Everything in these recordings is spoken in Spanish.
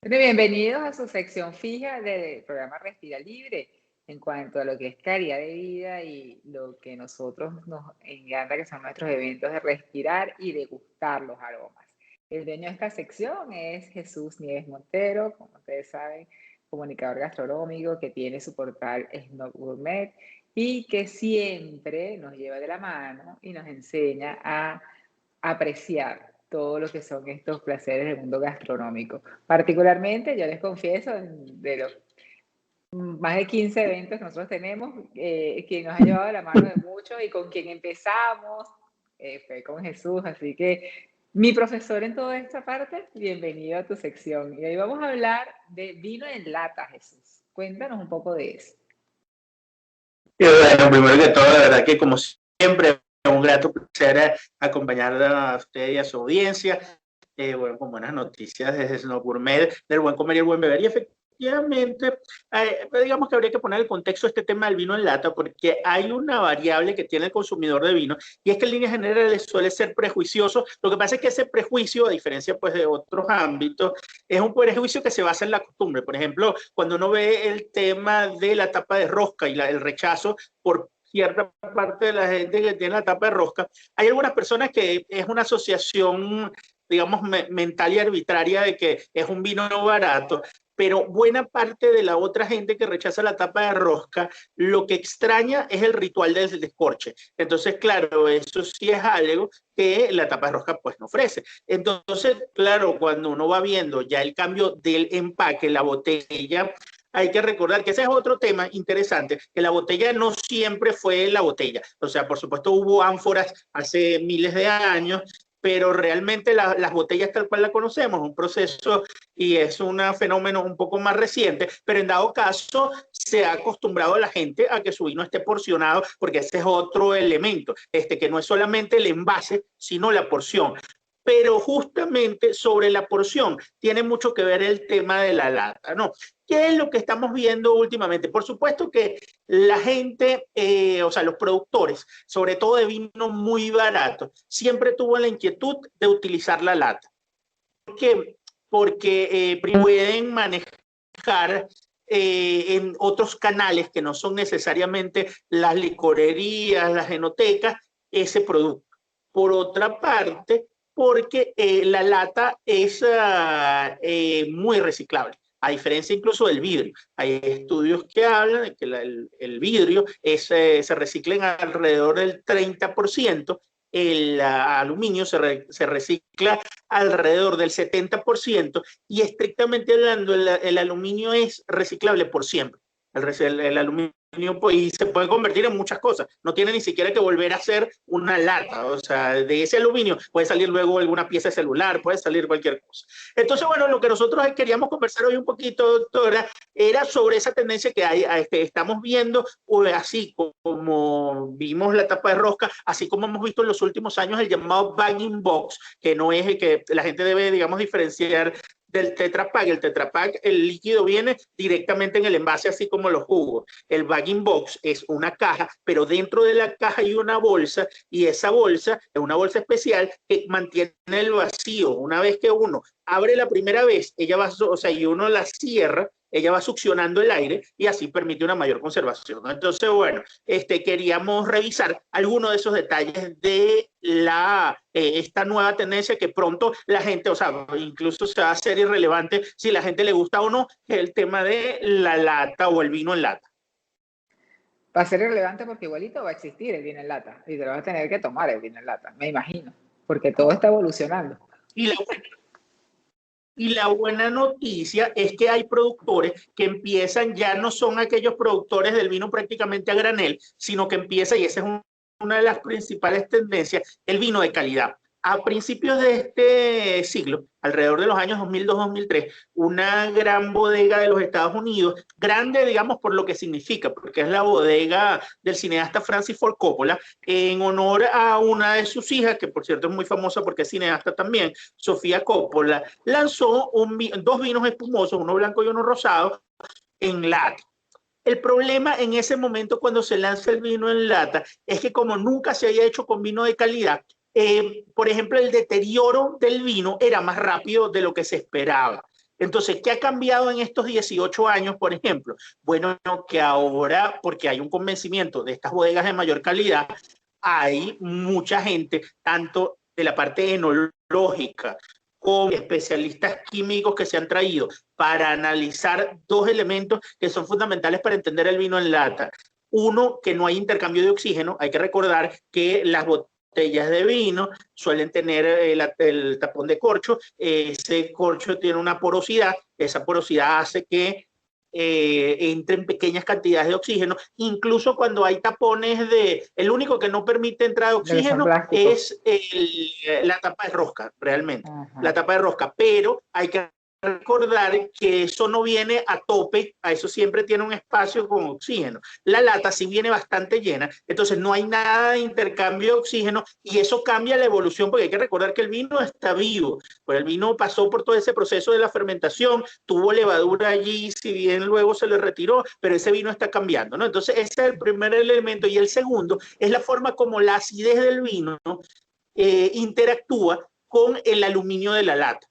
Bueno, bienvenidos a su sección fija del programa Respira Libre en cuanto a lo que es calidad de vida y lo que nosotros nos encanta, que son nuestros eventos de respirar y degustar los aromas. El dueño de esta sección es Jesús Nieves Montero, como ustedes saben, comunicador gastronómico que tiene su portal Snob Gourmet y que siempre nos lleva de la mano y nos enseña a apreciar todo lo que son estos placeres del mundo gastronómico. Particularmente, yo les confieso, de los más de 15 eventos que nosotros tenemos, quien nos ha llevado de la mano de muchos y con quien empezamos fue con Jesús. Así que mi profesor en toda esta parte, bienvenido a tu sección. Y hoy vamos a hablar de vino en lata, Jesús. Cuéntanos un poco de eso. Y bueno, primero que todo, la verdad que como siempre, un grato placer acompañar a usted y a su audiencia, bueno, con buenas noticias desde Snob Gourmet, del buen comer y el buen beber. Y efectivamente, digamos que habría que poner el contexto de este tema del vino en lata, porque hay una variable que tiene el consumidor de vino, y es que en líneas generales suele ser prejuicioso. Lo que pasa es que ese prejuicio, a diferencia pues de otros ámbitos, es un prejuicio que se basa en la costumbre. Por ejemplo, cuando uno ve el tema de la tapa de rosca y el rechazo por cierta parte de la gente que tiene la tapa de rosca, hay algunas personas que es una asociación, digamos, mental y arbitraria de que es un vino barato, pero buena parte de la otra gente que rechaza la tapa de rosca, lo que extraña es el ritual del descorche. Entonces, claro, eso sí es algo que la tapa de rosca pues no ofrece. Entonces, claro, cuando uno va viendo ya el cambio del empaque, la botella, hay que recordar que ese es otro tema interesante, que la botella no siempre fue la botella. O sea, por supuesto hubo ánforas hace miles de años, pero realmente las botellas tal cual la conocemos, un proceso y es un fenómeno un poco más reciente, pero en dado caso se ha acostumbrado a la gente a que su vino esté porcionado, porque ese es otro elemento, que no es solamente el envase, sino la porción. Pero justamente sobre la porción tiene mucho que ver el tema de la lata, ¿no? ¿Qué es lo que estamos viendo últimamente? Por supuesto que la gente, o sea, los productores, sobre todo de vino muy barato, siempre tuvo la inquietud de utilizar la lata. ¿Por qué? Porque pueden manejar en otros canales que no son necesariamente las licorerías, las enotecas, ese producto. Por otra parte, porque la lata es muy reciclable, a diferencia incluso del vidrio. Hay estudios que hablan de que el vidrio se recicla en alrededor del 30%, el aluminio se recicla alrededor del 70%, y estrictamente hablando el aluminio es reciclable por siempre. El aluminio pues, y se puede convertir en muchas cosas. No tiene ni siquiera que volver a hacer una lata. O sea, de ese aluminio puede salir luego alguna pieza de celular, puede salir cualquier cosa. Entonces, bueno, lo que nosotros queríamos conversar hoy un poquito, doctora, era sobre esa tendencia que hay, estamos viendo, así como vimos la tapa de rosca, así como hemos visto en los últimos años el llamado bagging box, que no es que la gente debe, digamos, diferenciar del Tetra Pak. El Tetra Pak, el líquido viene directamente en el envase, así como los jugos. El bagging box es una caja, pero dentro de la caja hay una bolsa, y esa bolsa es una bolsa especial que mantiene el vacío. Una vez que uno abre la primera vez, ella va, o sea, y uno la cierra, ella va succionando el aire y así permite una mayor conservación, ¿no? Entonces, bueno, queríamos revisar algunos de esos detalles de esta nueva tendencia que pronto la gente, o sea, incluso se va a hacer irrelevante si la gente le gusta o no, que es el tema de la lata o el vino en lata. Va a ser relevante porque igualito va a existir el vino en lata y te lo vas a tener que tomar el vino en lata, me imagino, porque todo está evolucionando. Y la buena noticia es que hay productores que empiezan, ya no son aquellos productores del vino prácticamente a granel, sino que empieza, y esa es una de las principales tendencias, el vino de calidad. A principios de este siglo, alrededor de los años 2002-2003, una gran bodega de los Estados Unidos, grande, digamos, por lo que significa, porque es la bodega del cineasta Francis Ford Coppola, en honor a una de sus hijas, que por cierto es muy famosa porque es cineasta también, Sofía Coppola, lanzó dos vinos espumosos, uno blanco y uno rosado, en lata. El problema en ese momento cuando se lanza el vino en lata es que como nunca se había hecho con vino de calidad, por ejemplo, el deterioro del vino era más rápido de lo que se esperaba. Entonces, ¿qué ha cambiado en estos 18 años, por ejemplo? Bueno, que ahora, porque hay un convencimiento de estas bodegas de mayor calidad, hay mucha gente, tanto de la parte enológica, con especialistas químicos que se han traído para analizar dos elementos que son fundamentales para entender el vino en lata. Uno, que no hay intercambio de oxígeno. Hay que recordar que las botellas de vino suelen tener el tapón de corcho. Ese corcho tiene una porosidad. Esa porosidad hace que entren pequeñas cantidades de oxígeno, incluso cuando hay tapones el único que no permite entrada de oxígeno es la tapa de rosca, realmente, la tapa de rosca, pero hay que recordar que eso no viene a tope, a eso siempre tiene un espacio con oxígeno. La lata sí viene bastante llena, entonces no hay nada de intercambio de oxígeno y eso cambia la evolución, porque hay que recordar que el vino está vivo, pues el vino pasó por todo ese proceso de la fermentación, tuvo levadura allí, si bien luego se le retiró, pero ese vino está cambiando, ¿no? Entonces ese es el primer elemento, y el segundo es la forma como la acidez del vino interactúa con el aluminio de la lata.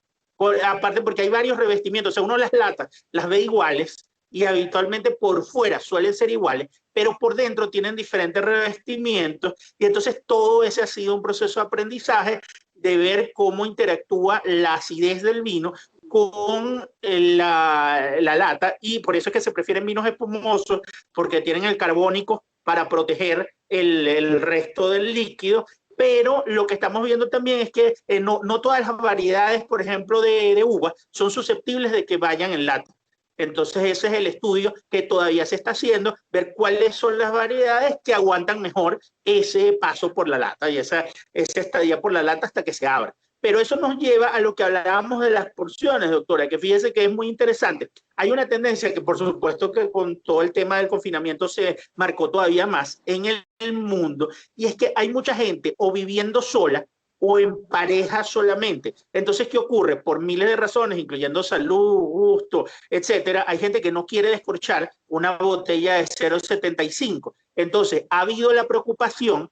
Aparte porque hay varios revestimientos, o sea, uno las latas las ve iguales y habitualmente por fuera suelen ser iguales, pero por dentro tienen diferentes revestimientos y entonces todo ese ha sido un proceso de aprendizaje de ver cómo interactúa la acidez del vino con la lata, y por eso es que se prefieren vinos espumosos, porque tienen el carbónico para proteger el resto del líquido. Pero lo que estamos viendo también es que no todas las variedades, por ejemplo, de uva son susceptibles de que vayan en lata. Entonces ese es el estudio que todavía se está haciendo, ver cuáles son las variedades que aguantan mejor ese paso por la lata y esa estadía por la lata hasta que se abra. Pero eso nos lleva a lo que hablábamos de las porciones, doctora, que fíjese que es muy interesante. Hay una tendencia que por supuesto que con todo el tema del confinamiento se marcó todavía más en el mundo, y es que hay mucha gente o viviendo sola o en pareja solamente. Entonces, ¿qué ocurre? Por miles de razones, incluyendo salud, gusto, etcétera, hay gente que no quiere descorchar una botella de 0,75. Entonces, ha habido la preocupación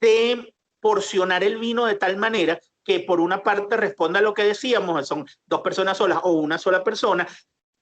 de porcionar el vino de tal manera que por una parte responda a lo que decíamos, son dos personas solas o una sola persona,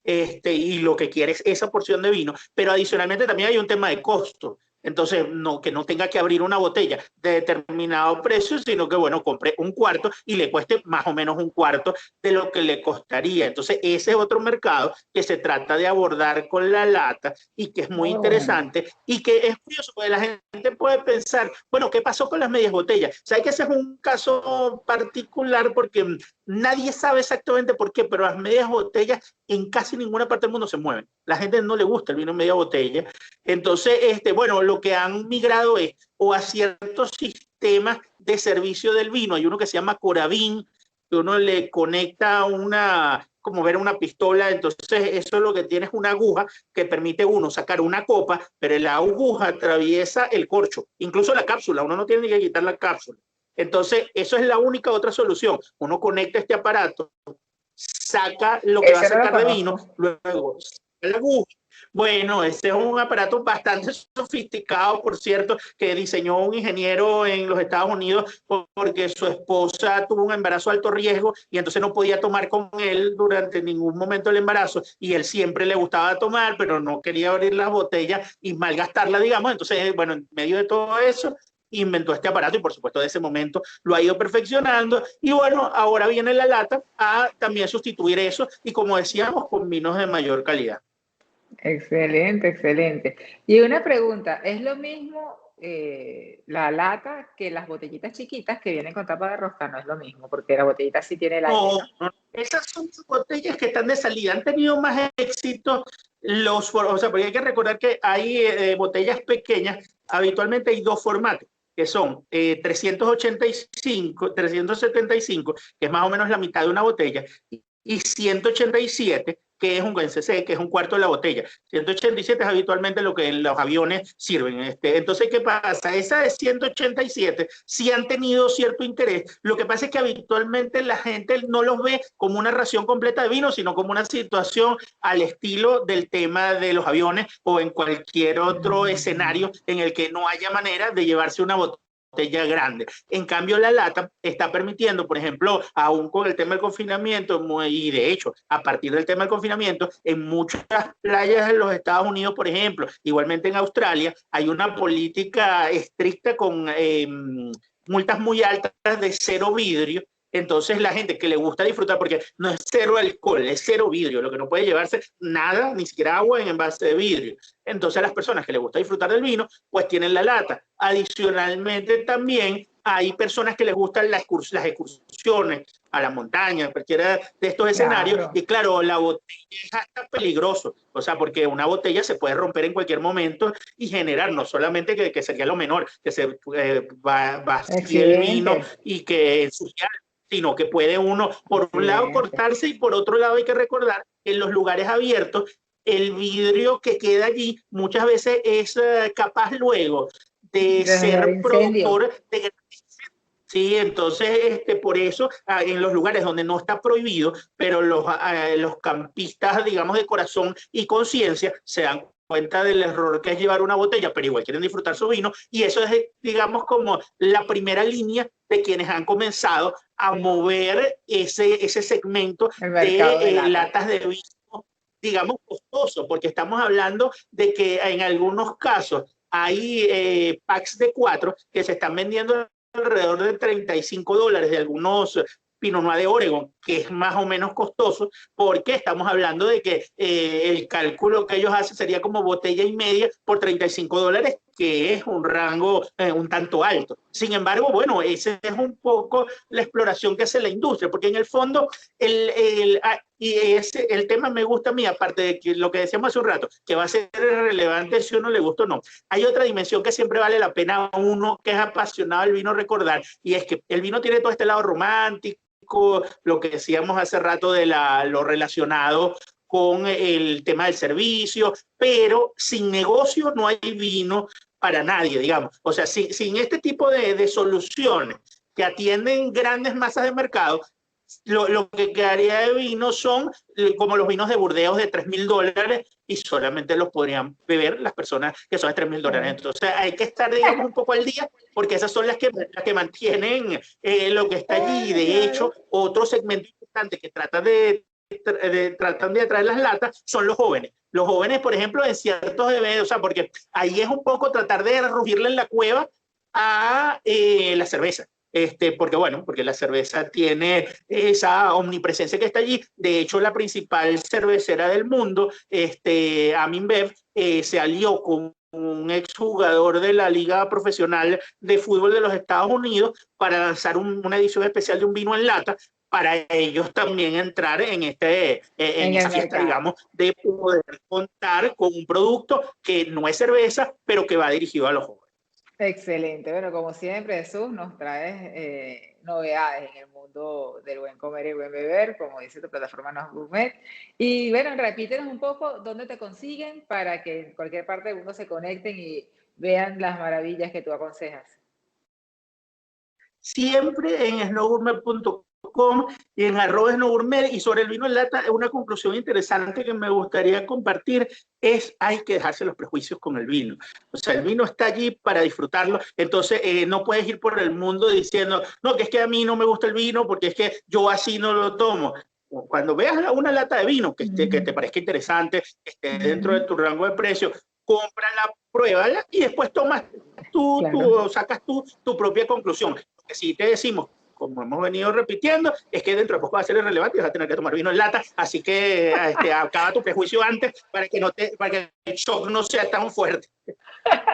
y lo que quiere es esa porción de vino, pero adicionalmente también hay un tema de costo. Entonces, que no tenga que abrir una botella de determinado precio, sino que, bueno, compre un cuarto y le cueste más o menos un cuarto de lo que le costaría. Entonces, ese es otro mercado que se trata de abordar con la lata y que es muy interesante y que es curioso, porque la gente puede pensar, bueno, ¿qué pasó con las medias botellas? ¿Sabes que ese es un caso particular porque nadie sabe exactamente por qué, pero las medias botellas en casi ninguna parte del mundo se mueven. La gente no le gusta el vino en media botella. Entonces, bueno, lo que han migrado es o a ciertos sistemas de servicio del vino. Hay uno que se llama Coravin, que uno le conecta como ver una pistola, entonces eso lo que tiene es una aguja que permite uno sacar una copa, pero la aguja atraviesa el corcho, incluso la cápsula, uno no tiene ni que quitar la cápsula. Entonces, eso es la única otra solución. Uno conecta este aparato, saca lo que va a sacar de vino, luego saca la aguja. Bueno, este es un aparato bastante sofisticado, por cierto, que diseñó un ingeniero en los Estados Unidos porque su esposa tuvo un embarazo de alto riesgo y entonces no podía tomar con él durante ningún momento del embarazo, y él siempre le gustaba tomar, pero no quería abrir las botellas y malgastarla, digamos. Entonces, bueno, en medio de todo eso, inventó este aparato y por supuesto de ese momento lo ha ido perfeccionando, y bueno, ahora viene la lata a también sustituir eso y, como decíamos, con vinos de mayor calidad. Excelente, excelente. Y una pregunta, ¿es lo mismo la lata que las botellitas chiquitas que vienen con tapa de rosca? No es lo mismo, porque la botellita sí tiene el aire, ¿no? Esas son botellas que están de salida, han tenido más éxito o sea, porque hay que recordar que hay botellas pequeñas, habitualmente hay dos formatos, que son 375, que es más o menos la mitad de una botella, y 187, que es un GNCC, que es un cuarto de la botella. 187 es habitualmente lo que en los aviones sirven. Entonces, ¿qué pasa? Esa de 187 sí han tenido cierto interés. Lo que pasa es que habitualmente la gente no los ve como una ración completa de vino, sino como una situación al estilo del tema de los aviones o en cualquier otro escenario en el que no haya manera de llevarse una botella botella grande. En cambio, la lata está permitiendo, por ejemplo, aún con el tema del confinamiento, y de hecho, a partir del tema del confinamiento, en muchas playas de los Estados Unidos, por ejemplo, igualmente en Australia, hay una política estricta con multas muy altas de cero vidrio. Entonces la gente que le gusta disfrutar, porque no es cero alcohol, es cero vidrio, lo que no puede llevarse nada, ni siquiera agua en envase de vidrio. Entonces las personas que les gusta disfrutar del vino, pues tienen la lata. Adicionalmente también hay personas que les gustan las excursiones a la montaña, cualquiera de estos escenarios, y claro, la botella es hasta peligroso, o sea, porque una botella se puede romper en cualquier momento y generar, no solamente que sería lo menor, que se vacíe el vino y que ensuciar, sino que puede uno, por un lado, cortarse, y por otro lado hay que recordar que en los lugares abiertos, el vidrio que queda allí muchas veces es capaz luego de ser productor de... Sí, entonces por eso en los lugares donde no está prohibido, pero los campistas, digamos, de corazón y conciencia se dan cuenta del error que es llevar una botella, pero igual quieren disfrutar su vino, y eso es, digamos, como la primera línea de quienes han comenzado a mover ese segmento de latas de vino, digamos, costoso, porque estamos hablando de que en algunos casos hay packs de 4 que se están vendiendo alrededor de $35 de algunos Pinot Noir de Oregon, que es más o menos costoso, porque estamos hablando de que el cálculo que ellos hacen sería como botella y media por $35, que es un rango un tanto alto. Sin embargo, bueno, esa es un poco la exploración que hace la industria, porque en el fondo el tema me gusta a mí, aparte de que lo que decíamos hace un rato, que va a ser relevante si uno le gusta o no. Hay otra dimensión que siempre vale la pena a uno que es apasionado del vino recordar, y es que el vino tiene todo este lado romántico, lo que decíamos hace rato de lo relacionado con el tema del servicio, pero sin negocio no hay vino para nadie, digamos. O sea, sin este tipo de soluciones que atienden grandes masas de mercado, lo que quedaría de vino son como los vinos de Burdeos de $3.000, y solamente los podrían beber las personas que son de $3.000. Entonces hay que estar, digamos, un poco al día, porque esas son las que mantienen lo que está allí. De hecho, otro segmento importante que tratan de atraer las latas son los jóvenes. Los jóvenes, por ejemplo, en ciertos eventos, o sea, porque ahí es un poco tratar de rugirle en la cueva a la cerveza. Porque bueno, porque la cerveza tiene esa omnipresencia que está allí. De hecho, la principal cervecera del mundo, Amimbev, se alió con un exjugador de la Liga Profesional de Fútbol de los Estados Unidos para lanzar una edición especial de un vino en lata, para ellos también entrar en esa fiesta, digamos, de poder contar con un producto que no es cerveza, pero que va dirigido a los jóvenes. Excelente. Bueno, como siempre, Jesús, nos traes novedades en el mundo del buen comer y buen beber, como dice tu plataforma No Gourmet. Y bueno, repítenos un poco dónde te consiguen para que en cualquier parte del mundo se conecten y vean las maravillas que tú aconsejas. Siempre en snowgourmet.com y en @snowgourmet. Y sobre el vino en lata, una conclusión interesante que me gustaría compartir es: hay que dejarse los prejuicios con el vino. O sea, el vino está allí para disfrutarlo. Entonces no puedes ir por el mundo diciendo, no, que es que a mí no me gusta el vino porque es que yo así no lo tomo. Cuando veas una lata de vino que te parezca interesante, que esté dentro de tu rango de precio, cómprala, pruébala y después tomas sacas tu propia conclusión. Lo que sí te decimos, como hemos venido repitiendo, es que dentro de poco va a ser irrelevante y vas a tener que tomar vino en lata, así que acaba tu prejuicio antes para que el shock no sea tan fuerte.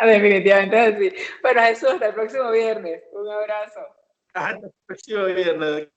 Definitivamente es así. Bueno, Jesús, hasta el próximo viernes. Un abrazo. Hasta el próximo viernes.